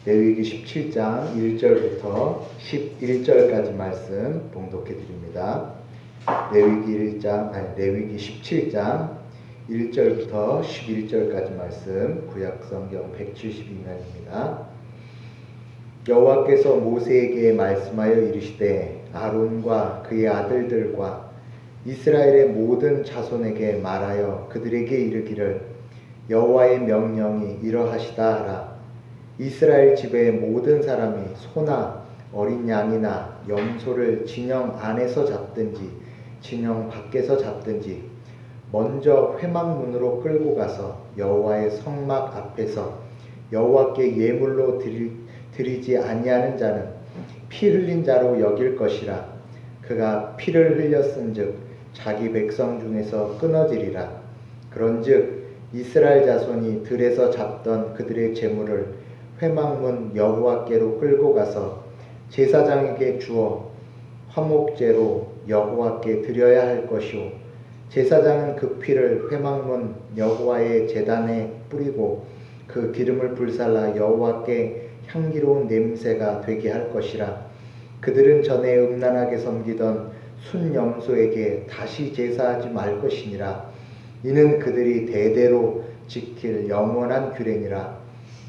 레위기 17장 1절부터 11절까지 말씀 봉독해 드립니다. 레위기 17장 1절부터 11절까지 말씀, 구약성경 172면입니다. 여호와께서 모세에게 말씀하여 이르시되 아론과 그의 아들들과 이스라엘의 모든 자손에게 말하여 그들에게 이르기를 여호와의 명령이 이러하시다 하라. 이스라엘 집의 모든 사람이 소나 어린 양이나 염소를 진영 안에서 잡든지 진영 밖에서 잡든지 먼저 회막문으로 끌고 가서 여호와의 성막 앞에서 여호와께 예물로 드리지 아니하는 자는 피 흘린 자로 여길 것이라. 그가 피를 흘렸은즉 자기 백성 중에서 끊어지리라. 그런즉 이스라엘 자손이 들에서 잡던 그들의 재물을 회막문 여호와께로 끌고 가서 제사장에게 주어 화목제로 여호와께 드려야 할 것이요, 제사장은 그 피를 회막문 여호와의 제단에 뿌리고 그 기름을 불살라 여호와께 향기로운 냄새가 되게 할 것이라. 그들은 전에 음란하게 섬기던 순염소에게 다시 제사하지 말 것이니라. 이는 그들이 대대로 지킬 영원한 규례니라.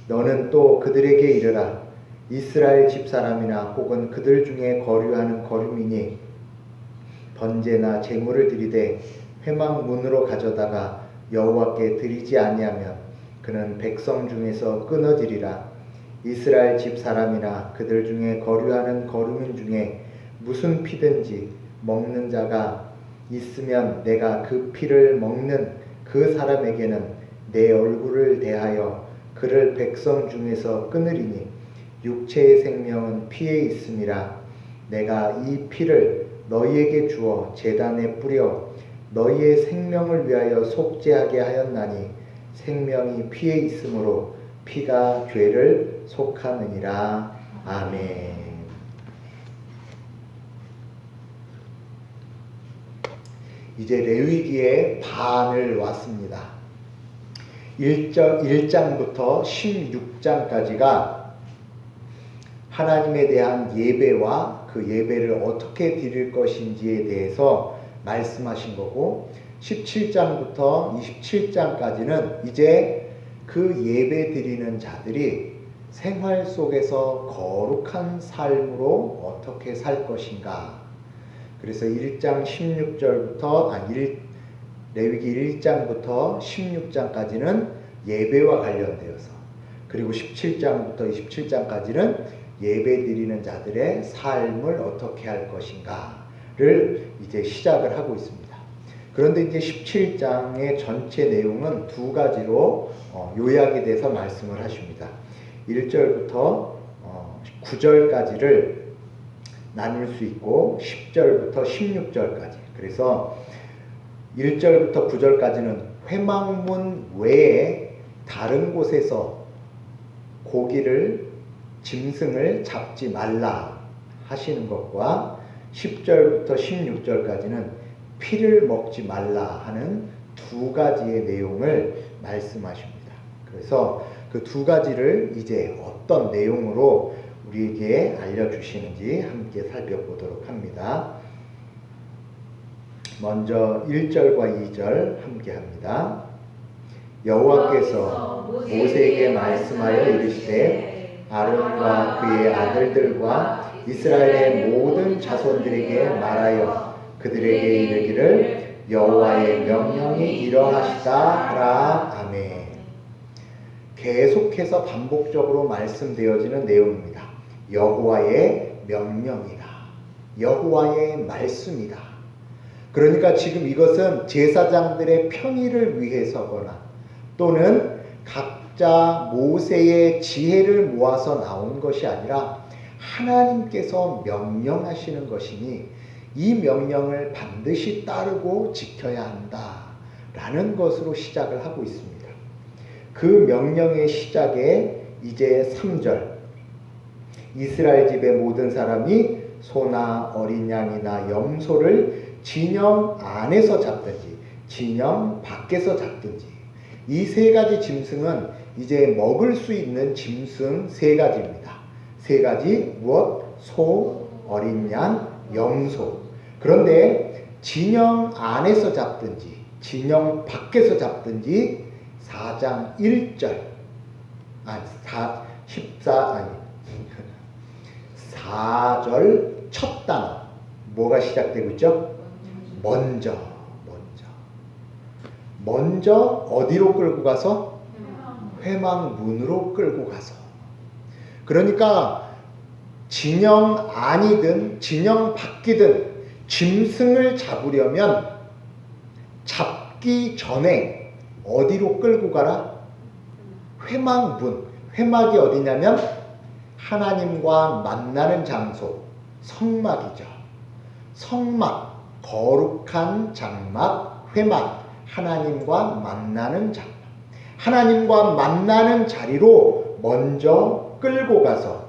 너는 또 그들에게 이르라. 이스라엘 집사람이나 혹은 그들 중에 거류하는 거류민이 번제나 제물을 드리되 회막 문으로 가져다가 여호와께 드리지 아니하면 그는 백성 중에서 끊어지리라. 이스라엘 집사람이나 그들 중에 거류하는 거류민 중에 무슨 피든지 먹는 자가 있으면 내가 그 피를 먹는 그 사람에게는 내 얼굴을 대하여 그를 백성 중에서 끊으리니 육체의 생명은 피에 있음이라. 내가 이 피를 너희에게 주어 제단에 뿌려 너희의 생명을 위하여 속죄하게 하였나니 생명이 피에 있으므로 피가 죄를 속하느니라. 아멘. 이제 레위기의 반을 왔습니다. 1장부터 16장까지가 하나님에 대한 예배와 그 예배를 어떻게 드릴 것인지에 대해서 말씀하신 거고, 17장부터 27장까지는 이제 그 예배 드리는 자들이 생활 속에서 거룩한 삶으로 어떻게 살 것인가. 그래서 1장 16절부터 레위기 1장부터 16장까지는 예배와 관련되어서, 그리고 17장부터 27장까지는 예배 드리는 자들의 삶을 어떻게 할 것인가를 이제 시작을 하고 있습니다. 그런데 이제 17장의 전체 내용은 두 가지로 요약이 돼서 말씀을 하십니다. 1절부터 9절까지를 나눌 수 있고 10절부터 16절까지. 그래서 1절부터 9절까지는 회막문 외에 다른 곳에서 고기를, 짐승을 잡지 말라 하시는 것과 10절부터 16절까지는 피를 먹지 말라 하는 두 가지의 내용을 말씀하십니다. 그래서 그 두 가지를 이제 어떤 내용으로 우리에게 알려주시는지 함께 살펴보도록 합니다. 먼저 1절과 2절 함께 합니다. 여호와께서 모세에게 말씀하여 이르시되 아론과 그의 아들들과 이스라엘의 모든 자손들에게 말하여 그들에게 이르기를 여호와의 명령이 이러하시다 하라. 아멘. 계속해서 반복적으로 말씀되어지는 내용입니다. 여호와의 명령이다. 여호와의 말씀이다. 그러니까 지금 이것은 제사장들의 편의를 위해서거나 또는 각자 모세의 지혜를 모아서 나온 것이 아니라 하나님께서 명령하시는 것이니 이 명령을 반드시 따르고 지켜야 한다라는 것으로 시작을 하고 있습니다. 그 명령의 시작에 이제 3절, 이스라엘 집의 모든 사람이 소나 어린 양이나 염소를 진영 안에서 잡든지 진영 밖에서 잡든지, 이 세 가지 짐승은 이제 먹을 수 있는 짐승 세 가지입니다. 세 가지 무엇? 소, 어린 양, 염소. 그런데 진영 안에서 잡든지 진영 밖에서 잡든지 4장 1절 4절 첫 단어 뭐가 시작되고 있죠? 먼저 어디로 끌고 가서? 회막문으로 끌고 가서. 그러니까 진영 안이든 진영 밖이든 짐승을 잡으려면 잡기 전에 어디로 끌고 가라? 회막문. 회막이 어디냐면 하나님과 만나는 장소, 성막이죠. 성막, 거룩한 장막, 회막, 하나님과 만나는 장막. 하나님과 만나는 자리로 먼저 끌고 가서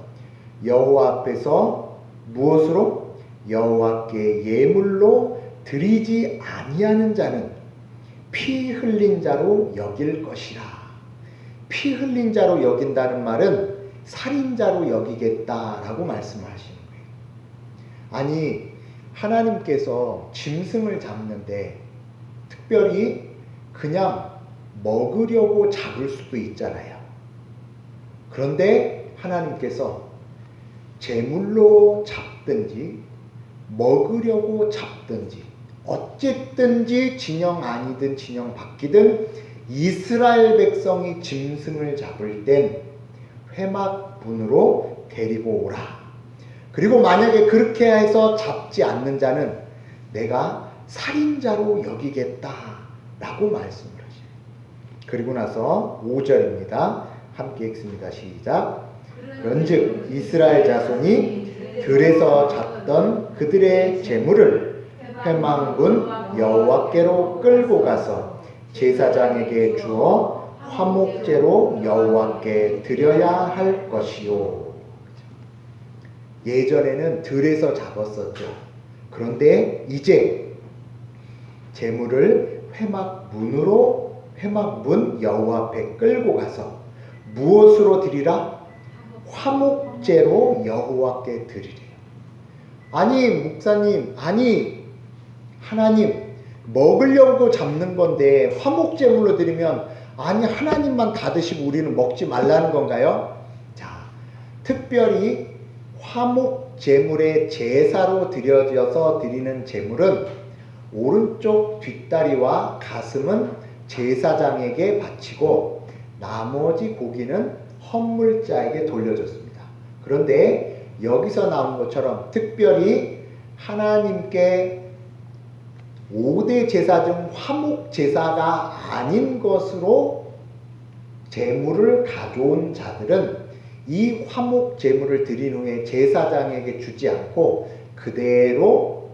여호와 앞에서 무엇으로? 여호와께 예물로 드리지 아니하는 자는 피 흘린 자로 여길 것이라. 피 흘린 자로 여긴다는 말은 살인자로 여기겠다라고 말씀을 하시는 거예요. 아니, 하나님께서 짐승을 잡는데 특별히 그냥 먹으려고 잡을 수도 있잖아요. 그런데 하나님께서 제물로 잡든지 먹으려고 잡든지 어쨌든지 진영 안이든 진영 밖이든 이스라엘 백성이 짐승을 잡을 땐 회막문으로 데리고 오라. 그리고 만약에 그렇게 해서 잡지 않는 자는 내가 살인자로 여기겠다라고 말씀을 하시죠. 그리고 나서 5절입니다. 함께 읽습니다. 시작. 그런즉 이스라엘 자손이 들에서 잡던 그들의 제물을 회막문 여호와께로 끌고 가서 제사장에게 주어 화목제로 여호와께 드려야 할 것이요. 예전에는 들에서 잡았었죠. 그런데 이제 제물을 회막문 여호와 앞에 끌고 가서 무엇으로 드리라? 화목제로 여호와께 드리래요. 아니 목사님, 아니 하나님, 먹으려고 잡는 건데 화목제물로 드리면 아니 하나님만 다 드시고 우리는 먹지 말라는 건가요? 자, 특별히 화목제물의 제사로 드려져서 드리는 제물은 오른쪽 뒷다리와 가슴은 제사장에게 바치고 나머지 고기는 헌물자에게 돌려줬습니다. 그런데 여기서 나온 것처럼 특별히 하나님께 5대 제사 중 화목 제사가 아닌 것으로 제물을 가져온 자들은 이 화목 제물을 드린 후에 제사장에게 주지 않고 그대로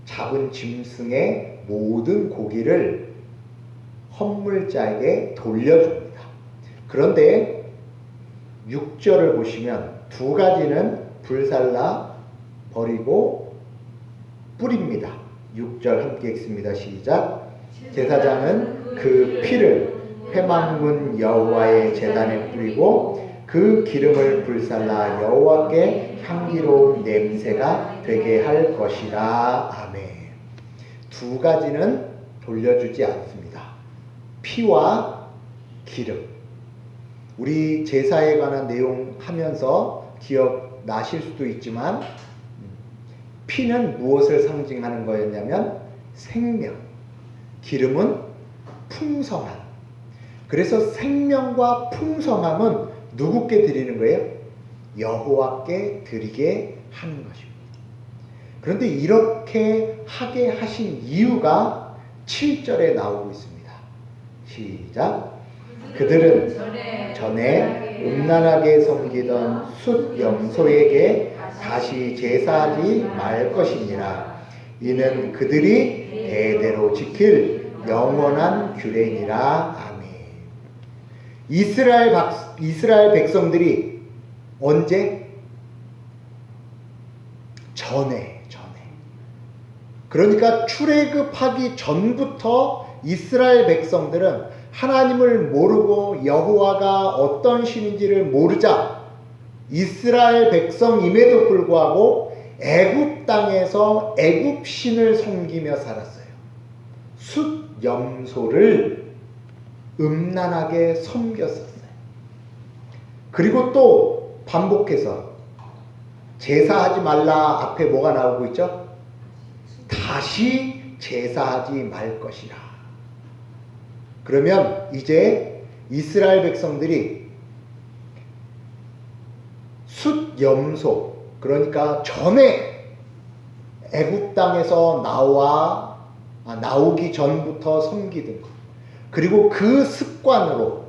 잡은 짐승의 모든 고기를 헌물자에게 돌려줍니다. 그런데 6절을 보시면 두 가지는 불살라 버리고 뿌립니다. 6절 함께 읽습니다. 시작. 제사장은 그 피를 회막문 여호와의 제단에 뿌리고 그 기름을 불살라 여호와께 향기로운 냄새가 되게 할 것이라. 아멘. 두 가지는 돌려주지 않습니다. 피와 기름. 우리 제사에 관한 내용 하면서 기억나실 수도 있지만 피는 무엇을 상징하는 거였냐면 생명, 기름은 풍성함. 그래서 생명과 풍성함은 누구께 드리는 거예요? 여호와께 드리게 하는 것입니다. 그런데 이렇게 하게 하신 이유가 7절에 나오고 있습니다. 시작. 그들은 전에 음란하게 섬기던 숫 염소에게 다시 제사하지 말 것이니라. 이는 그들이 대대로 지킬 영원한 규례니라. 아멘. 이스라엘 백성들이 언제? 전에. 그러니까 출애굽하기 전부터 이스라엘 백성들은 하나님을 모르고 여호와가 어떤 신인지를 모르자 이스라엘 백성임에도 불구하고 애굽 땅에서 애굽 신을 섬기며 살았어요. 숫 염소를 음란하게 섬겼었어요. 그리고 또 반복해서 제사하지 말라 앞에 뭐가 나오고 있죠? 다시 제사하지 말 것이라. 그러면 이제 이스라엘 백성들이 숫 염소, 그러니까 전에 애굽 땅에서 나오기 전부터 섬기던 것, 그리고 그 습관으로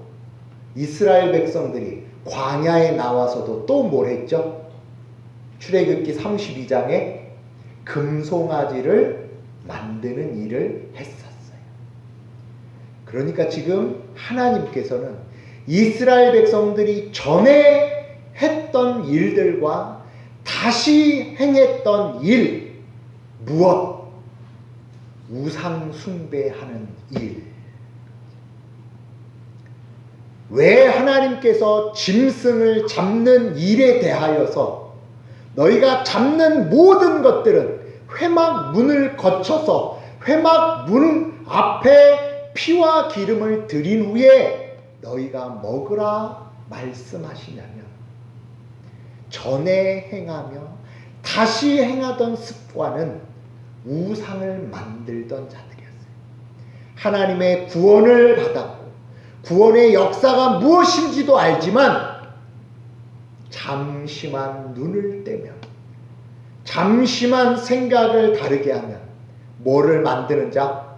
이스라엘 백성들이 광야에 나와서도 또 뭘 했죠? 출애굽기 32장에 금송아지를 만드는 일을 했었어요. 그러니까 지금 하나님께서는 이스라엘 백성들이 전에 했던 일들과 다시 행했던 일, 무엇? 우상 숭배하는 일. 왜 하나님께서 짐승을 잡는 일에 대하여서 너희가 잡는 모든 것들은 회막 문을 거쳐서 회막 문 앞에 피와 기름을 드린 후에 너희가 먹으라 말씀하시냐면, 전에 행하며 다시 행하던 습관은 우상을 만들던 자들이었어요. 하나님의 구원을 받았고 구원의 역사가 무엇인지도 알지만 잠시만 눈을 떼면, 잠시만 생각을 다르게 하면 뭐를 만드는 자?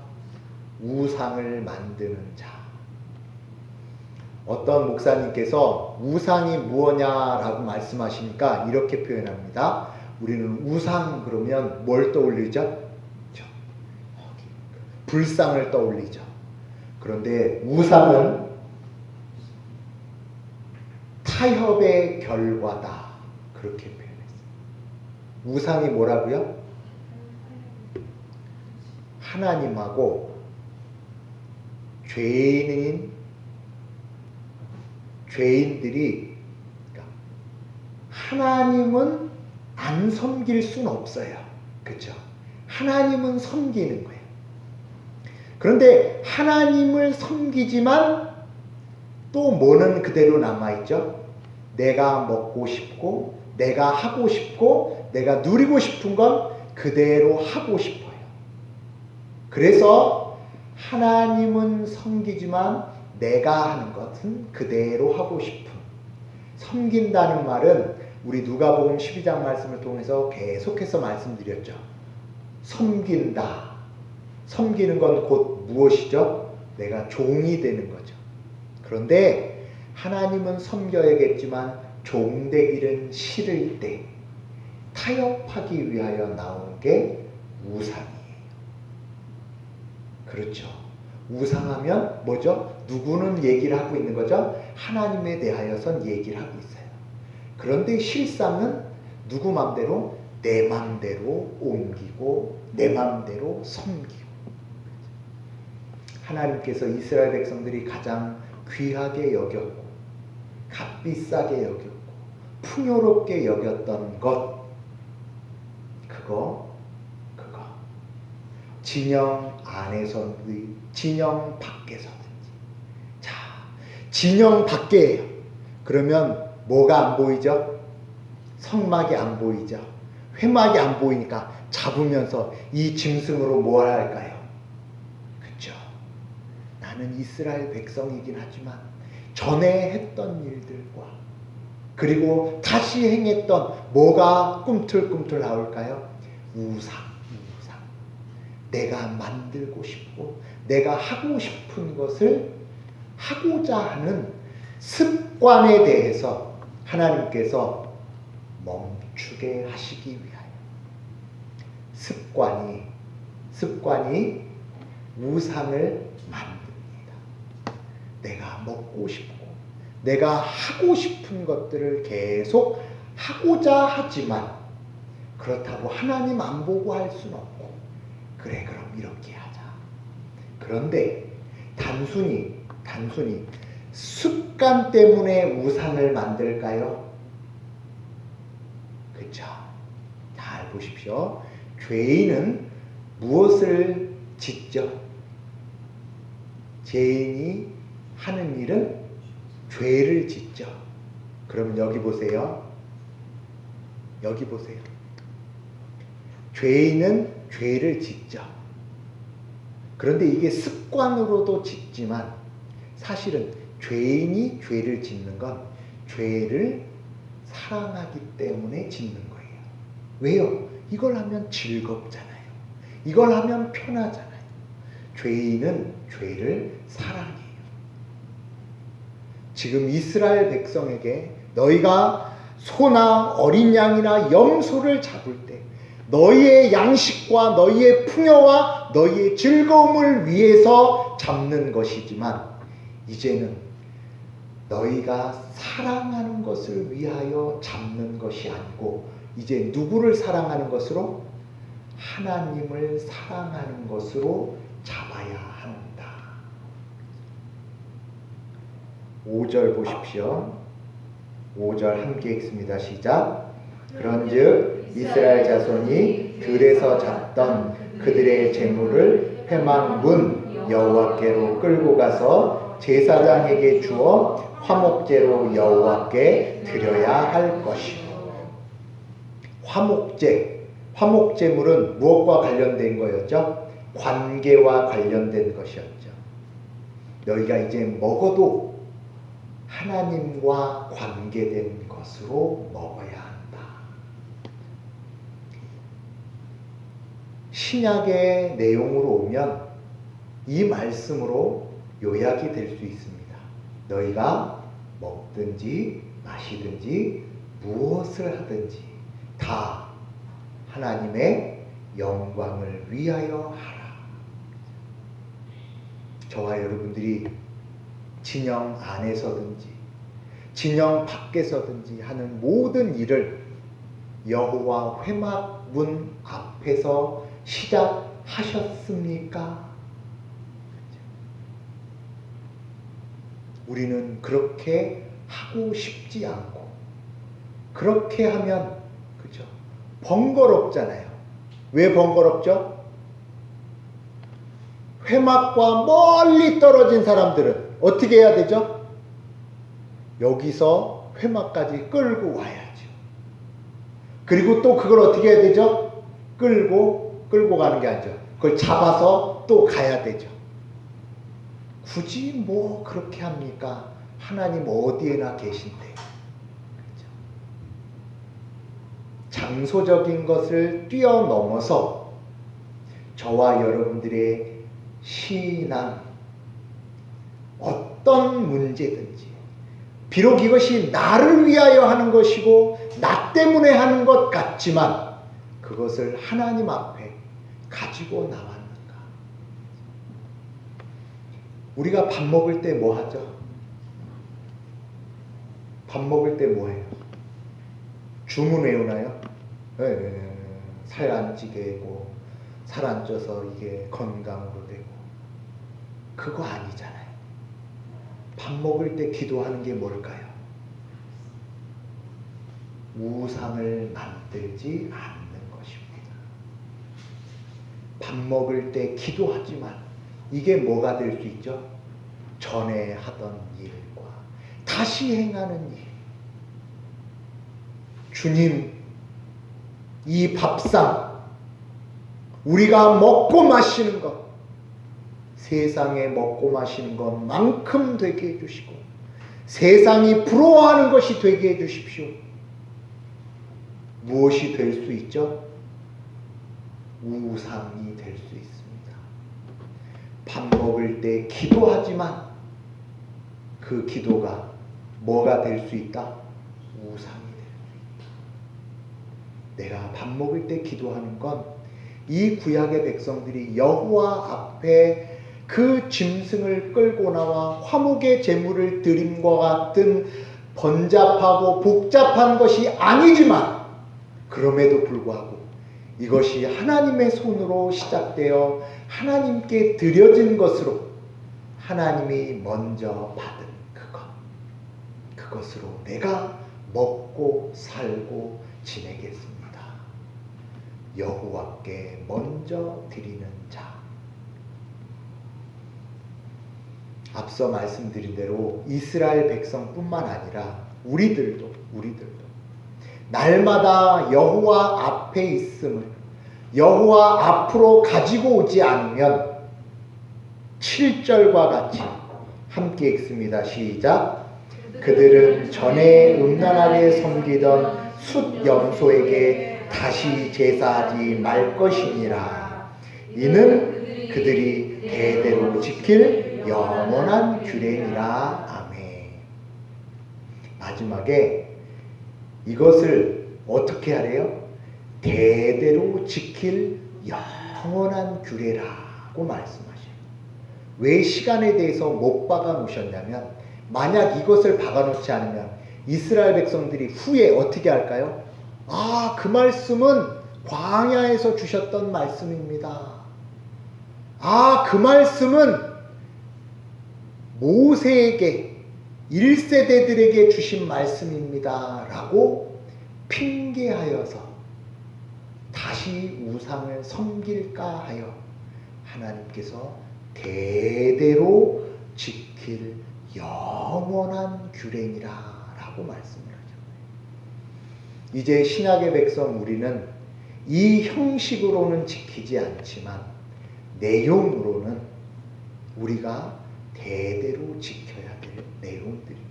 우상을 만드는 자. 어떤 목사님께서 우상이 무엇냐라고 말씀하시니까 이렇게 표현합니다. 우리는 우상 그러면 뭘 떠올리죠? 불상을 떠올리죠. 그런데 우상은 타협의 결과다, 그렇게 표현했어요. 우상이 뭐라고요? 하나님하고 죄인들이, 그러니까 하나님은 안 섬길 수는 없어요. 그렇죠? 하나님은 섬기는 거예요. 그런데 하나님을 섬기지만 또 뭐는 그대로 남아있죠? 내가 먹고 싶고 내가 하고 싶고 내가 누리고 싶은 건 그대로 하고 싶어요. 그래서 하나님은 섬기지만 내가 하는 것은 그대로 하고 싶은, 섬긴다는 말은 우리 누가복음 12장 말씀을 통해서 계속해서 말씀드렸죠. 섬긴다. 섬기는 건 곧 무엇이죠? 내가 종이 되는 거죠. 그런데 하나님은 섬겨야겠지만 종되기는 싫을 때 타협하기 위하여 나온 게 우상이에요. 그렇죠. 우상하면 뭐죠? 누구는 얘기를 하고 있는 거죠? 하나님에 대하여선 얘기를 하고 있어요. 그런데 실상은 누구 맘대로? 내 맘대로 옮기고 내 맘대로 섬기고. 하나님께서 이스라엘 백성들이 가장 귀하게 여겼고 값비싸게 여겼고 풍요롭게 여겼던 것, 그거 진영 안에서든지 진영 밖에서든지. 자, 진영 밖에예요. 그러면 뭐가 안 보이죠? 성막이 안 보이죠. 회막이 안 보이니까 잡으면서 이 짐승으로 뭘 할까요? 그렇죠. 나는 이스라엘 백성이긴 하지만 전에 했던 일들과 그리고 다시 행했던 뭐가 꿈틀꿈틀 나올까요? 우상. 내가 만들고 싶고 내가 하고 싶은 것을 하고자 하는 습관에 대해서 하나님께서 멈추게 하시기 위하여, 습관이 우상을 만듭니다. 내가 먹고 싶고 내가 하고 싶은 것들을 계속 하고자 하지만 그렇다고 하나님 안 보고 할 수는 없고, 그래 그럼 이렇게 하자. 그런데 단순히 단순히 습관 때문에 우상을 만들까요? 그렇죠. 잘 보십시오. 죄인은 무엇을 짓죠? 죄인이 하는 일은 죄를 짓죠. 그럼 여기 보세요. 여기 보세요. 죄인은 죄를 짓죠. 그런데 이게 습관으로도 짓지만 사실은 죄인이 죄를 짓는 건 죄를 사랑하기 때문에 짓는 거예요. 왜요? 이걸 하면 즐겁잖아요. 이걸 하면 편하잖아요. 죄인은 죄를 사랑해요. 지금 이스라엘 백성에게 너희가 소나 어린 양이나 염소를 잡을 때 너희의 양식과 너희의 풍요와 너희의 즐거움을 위해서 잡는 것이지만 이제는 너희가 사랑하는 것을 위하여 잡는 것이 아니고 이제 누구를 사랑하는 것으로? 하나님을 사랑하는 것으로 잡아야 한다. 5절 보십시오. 5절 함께 읽습니다. 시작. 그런즉 이스라엘 자손이 들에서 잡던 그들의 재물을 회막문 여호와께로 끌고 가서 제사장에게 주어 화목제로 여호와께 드려야 할 것이요. 화목제물은 무엇과 관련된 거였죠? 관계와 관련된 것이었죠. 너희가 이제 먹어도 하나님과 관계된 것으로 먹어야 한다. 신약의 내용으로 오면 이 말씀으로 요약이 될 수 있습니다. 너희가 먹든지 마시든지 무엇을 하든지 다 하나님의 영광을 위하여 하라. 저와 여러분들이 진영 안에서든지 진영 밖에서든지 하는 모든 일을 여호와 회막문 앞에서 시작하셨습니까? 우리는 그렇게 하고 싶지 않고 그렇게 하면 그죠? 번거롭잖아요. 왜 번거롭죠? 회막과 멀리 떨어진 사람들은 어떻게 해야 되죠? 여기서 회막까지 끌고 와야죠. 그리고 또 그걸 어떻게 해야 되죠? 끌고 가는 게 아니죠. 그걸 잡아서 또 가야 되죠. 굳이 뭐 그렇게 합니까? 하나님 어디에나 계신데. 그렇죠? 장소적인 것을 뛰어넘어서 저와 여러분들의 신앙, 어떤 문제든지 비록 이것이 나를 위하여 하는 것이고 나 때문에 하는 것 같지만 그것을 하나님 앞에 가지고 나왔는가? 우리가 밥 먹을 때 뭐 하죠? 밥 먹을 때 뭐 해요? 주문 외우나요? 살 안 찌게 되고 살 안 쪄서 이게 건강으로 되고 그거 아니잖아요. 밥 먹을 때 기도하는 게 뭘까요? 우상을 만들지 않는 것입니다. 밥 먹을 때 기도하지만 이게 뭐가 될 수 있죠? 전에 하던 일과 다시 행하는 일. 주님, 이 밥상 우리가 먹고 마시는 것 세상에 먹고 마시는 것만큼 되게 해주시고 세상이 부러워하는 것이 되게 해주십시오. 무엇이 될 수 있죠? 우상이 될 수 있습니다. 밥 먹을 때 기도하지만 그 기도가 뭐가 될 수 있다? 우상이 될 수 있다. 내가 밥 먹을 때 기도하는 건 이 구약의 백성들이 여호와 앞에 그 짐승을 끌고 나와 화목의 제물을 드림과 같은 번잡하고 복잡한 것이 아니지만 그럼에도 불구하고 이것이 하나님의 손으로 시작되어 하나님께 드려진 것으로 하나님이 먼저 받은 그것으로 내가 먹고 살고 지내겠습니다. 여호와께 먼저 드리는 자. 앞서 말씀드린 대로 이스라엘 백성뿐만 아니라 우리들도 날마다 여호와 앞에 있음을 여호와 앞으로 가지고 오지 않으면 7절과 같이 함께 읽습니다. 시작. 그들은 전에 음란하게 섬기던 숫 염소에게 다시 제사하지 말 것이니라. 이는 그들이 대대로 지킬 영원한 규례니라. 아멘. 마지막에 이것을 어떻게 하래요? 대대로 지킬 영원한 규례라고 말씀하셔요. 왜 시간에 대해서 못 박아 놓으셨냐면, 만약 이것을 박아 놓지 않으면 이스라엘 백성들이 후에 어떻게 할까요? 아, 그 말씀은 광야에서 주셨던 말씀입니다. 아, 그 말씀은 모세에게 1세대들에게 주신 말씀입니다 라고 핑계하여서 다시 우상을 섬길까 하여 하나님께서 대대로 지킬 영원한 규례니라 라고 말씀을 하죠. 이제 신약의 백성 우리는 이 형식으로는 지키지 않지만 내용으로는 우리가 대대로 지켜야 될 내용들입니다.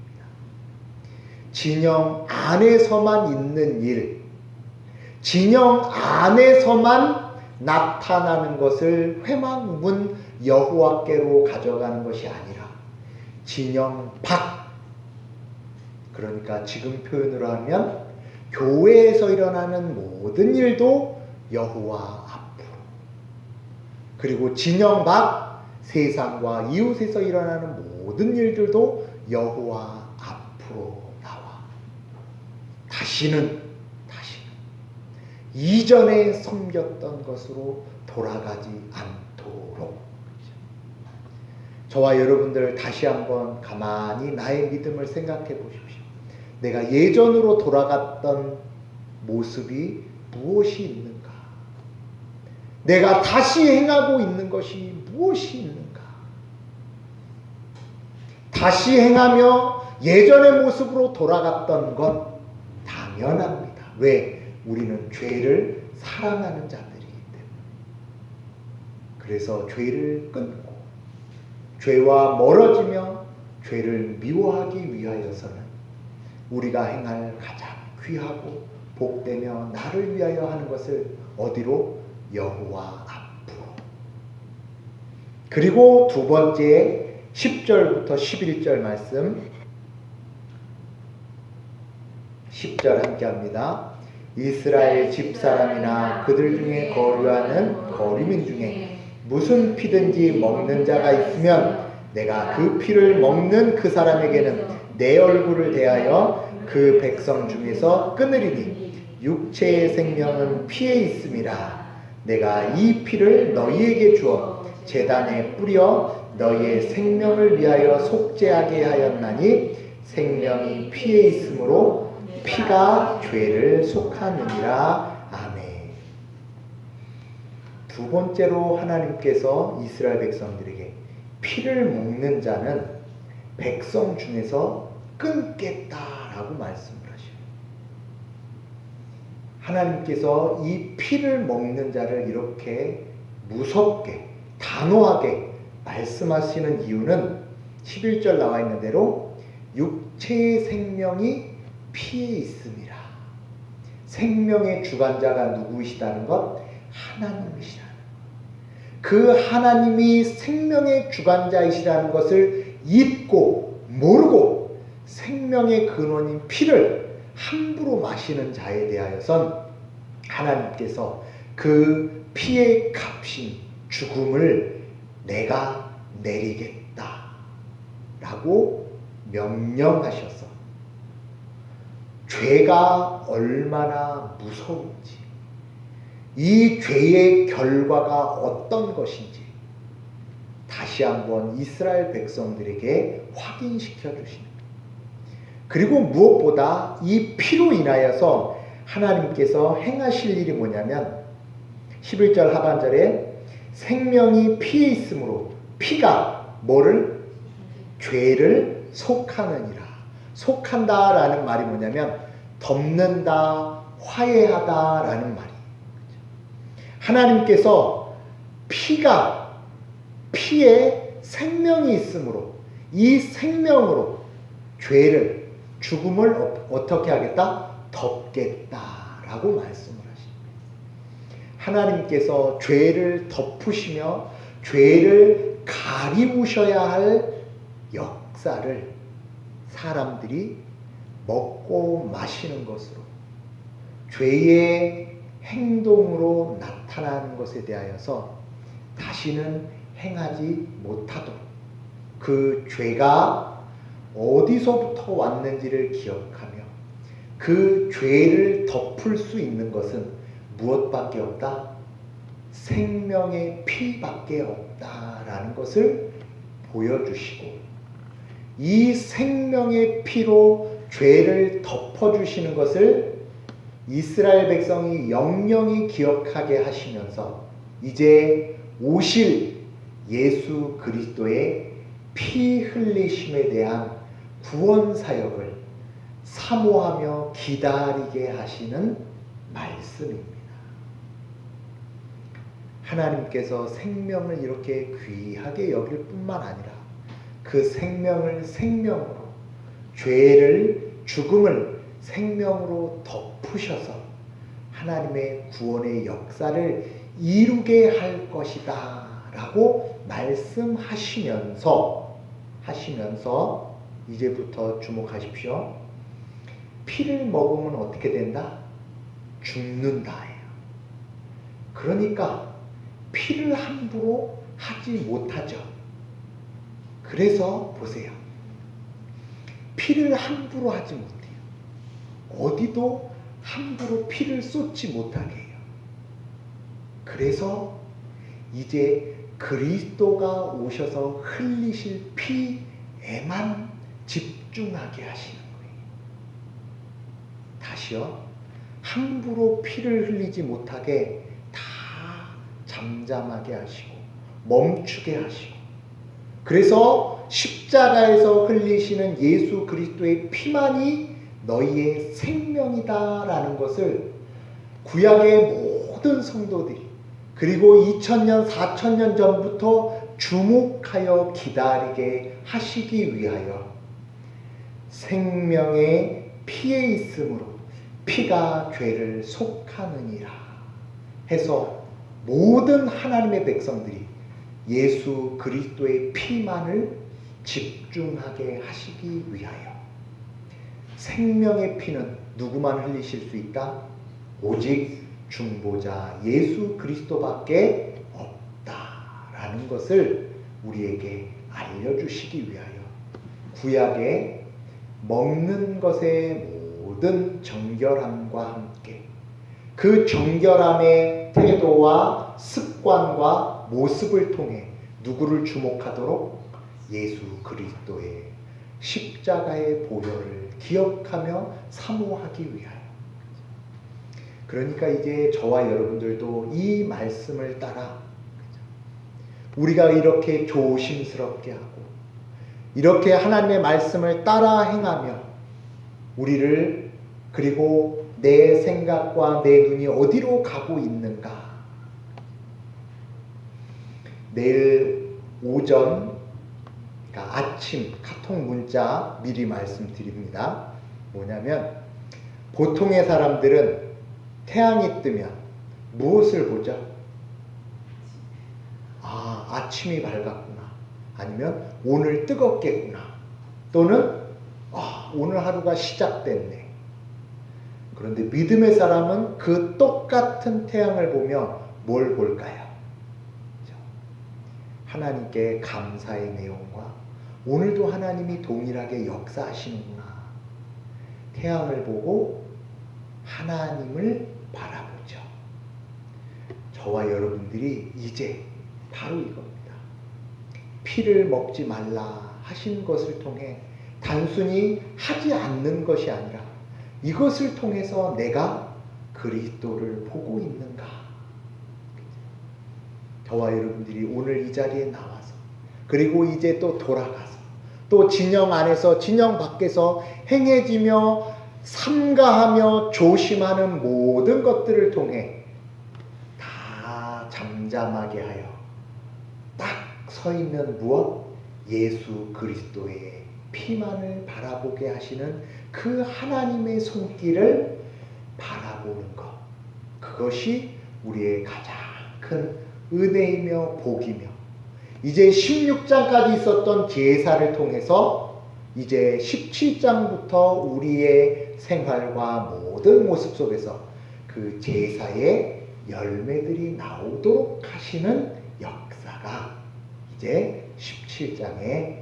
진영 안에서만 있는 일, 진영 안에서만 나타나는 것을 회막문 여호와께로 가져가는 것이 아니라 진영 밖, 그러니까 지금 표현으로 하면 교회에서 일어나는 모든 일도 여호와 앞으로, 그리고 진영 밖 세상과 이웃에서 일어나는 모든 일들도 여호와 앞으로 나와 다시는 이전에 섬겼던 것으로 돌아가지 않도록. 저와 여러분들 다시 한번 가만히 나의 믿음을 생각해 보십시오. 내가 예전으로 돌아갔던 모습이 무엇이 있는가? 내가 다시 행하고 있는 것이 무엇이 있는가? 다시 행하며 예전의 모습으로 돌아갔던 건 당연합니다. 왜? 우리는 죄를 사랑하는 자들이기 때문에. 그래서 죄를 끊고 죄와 멀어지며 죄를 미워하기 위하여서는 우리가 행할 가장 귀하고 복되며 나를 위하여 하는 것을 어디로? 여호와 앞으로. 그리고 두 번째 10절부터 11절 말씀, 10절 함께 합니다. 이스라엘 집사람이나 그들 중에 거류하는 거류민 중에 무슨 피든지 먹는 자가 있으면 내가 그 피를 먹는 그 사람에게는 내 얼굴을 대하여 그 백성 중에서 끊으리니 육체의 생명은 피에 있음이라. 내가 이 피를 너희에게 주어 제단에 뿌려 너희의 생명을 위하여 속죄하게 하였나니 생명이 피에 있으므로 피가 죄를 속하느니라. 아멘. 두 번째로 하나님께서 이스라엘 백성들에게 피를 먹는 자는 백성 중에서 끊겠다라고 말씀을 하셔요. 하나님께서 이 피를 먹는 자를 이렇게 무섭게 단호하게 말씀하시는 이유는 11절 나와 있는 대로 육체의 생명이 피에 있음이라. 생명의 주관자가 누구이시다는 것? 하나님이시라는 것. 그 하나님이 생명의 주관자이시라는 것을 잊고 모르고 생명의 근원인 피를 함부로 마시는 자에 대하여선 하나님께서 그 피의 값인 죽음을 내가 내리겠다 라고 명령하셔서 죄가 얼마나 무서운지, 이 죄의 결과가 어떤 것인지 다시 다시 한번 이스라엘 백성들에게 확인시켜 주시는 거예요. 그리고 무엇보다 이 피로 인하여서 하나님께서 행하실 일이 뭐냐면 11절 하반절에 생명이 피에 있으므로 피가 뭐를? 죄를 속하느니라. 속한다라는 말이 뭐냐면 덮는다, 화해하다라는 말이에요. 하나님께서 피에 생명이 있으므로 이 생명으로 죄를, 죽음을 어떻게 하겠다? 덮겠다라고 말씀을 하십니다. 하나님께서 죄를 덮으시며 죄를 가리우셔야 할 역사를 사람들이 먹고 마시는 것으로 죄의 행동으로 나타나는 것에 대하여서 다시는 행하지 못하도록 그 죄가 어디서부터 왔는지를 기억하며 그 죄를 덮을 수 있는 것은 무엇밖에 없다? 생명의 피밖에 없다라는 것을 보여주시고 이 생명의 피로 죄를 덮어주시는 것을 이스라엘 백성이 영영히 기억하게 하시면서 이제 오실 예수 그리스도의 피 흘리심에 대한 구원 사역을 사모하며 기다리게 하시는 말씀입니다. 하나님께서 생명을 이렇게 귀하게 여길 뿐만 아니라 그 생명을 생명으로, 죄를, 죽음을 생명으로 덮으셔서 하나님의 구원의 역사를 이루게 할 것이다 라고 말씀하시면서 이제부터 주목하십시오. 피를 먹으면 어떻게 된다? 죽는다예요. 그러니까 피를 함부로 하지 못하죠. 그래서 보세요. 피를 함부로 하지 못해요. 어디도 함부로 피를 쏟지 못하게 해요. 그래서 이제 그리스도가 오셔서 흘리실 피에만 집중하게 하시는 거예요. 다시요. 함부로 피를 흘리지 못하게 다 잠잠하게 하시고 멈추게 하시고 그래서 십자가에서 흘리시는 예수 그리스도의 피만이 너희의 생명이다라는 것을 구약의 모든 성도들이 그리고 2000년, 4000년 전부터 주목하여 기다리게 하시기 위하여 생명의 피에 있으므로 피가 죄를 속하느니라 해서 모든 하나님의 백성들이 예수 그리스도의 피만을 집중하게 하시기 위하여 생명의 피는 누구만 흘리실 수 있다? 오직 중보자 예수 그리스도밖에 없다라는 것을 우리에게 알려주시기 위하여 구약의 먹는 것의 모든 정결함과 함께 그 정결함의 태도와 습관과 모습을 통해 누구를 주목하도록? 예수 그리스도의 십자가의 보혈을 기억하며 사모하기 위하여. 그러니까 이제 저와 여러분들도 이 말씀을 따라 우리가 이렇게 조심스럽게 하고 이렇게 하나님의 말씀을 따라 행하며 우리를 그리고 내 생각과 내 눈이 어디로 가고 있는가? 내일 오전 그러니까 아침 카톡 문자 미리 말씀드립니다. 뭐냐면 보통의 사람들은 태양이 뜨면 무엇을 보죠? 아, 아침이 밝았구나. 아니면 오늘 뜨겁겠구나. 또는 오늘 하루가 시작됐네. 그런데 믿음의 사람은 그 똑같은 태양을 보며 뭘 볼까요? 하나님께 감사의 내용과 오늘도 하나님이 동일하게 역사하시는구나. 태양을 보고 하나님을 바라보죠. 저와 여러분들이 이제 바로 이겁니다. 피를 먹지 말라 하신 것을 통해 단순히 하지 않는 것이 아니라 이것을 통해서 내가 그리스도를 보고 있는가? 저와 여러분들이 오늘 이 자리에 나와서 그리고 이제 또 돌아가서 또 진영 안에서 진영 밖에서 행해지며 삼가하며 조심하는 모든 것들을 통해 다 잠잠하게 하여 딱 서 있는 무엇? 예수 그리스도의 피만을 바라보게 하시는 그 하나님의 손길을 바라보는 것, 그것이 우리의 가장 큰 은혜이며 복이며, 이제 16장까지 있었던 제사를 통해서 이제 17장부터 우리의 생활과 모든 모습 속에서 그 제사의 열매들이 나오도록 하시는 역사가 이제 17장에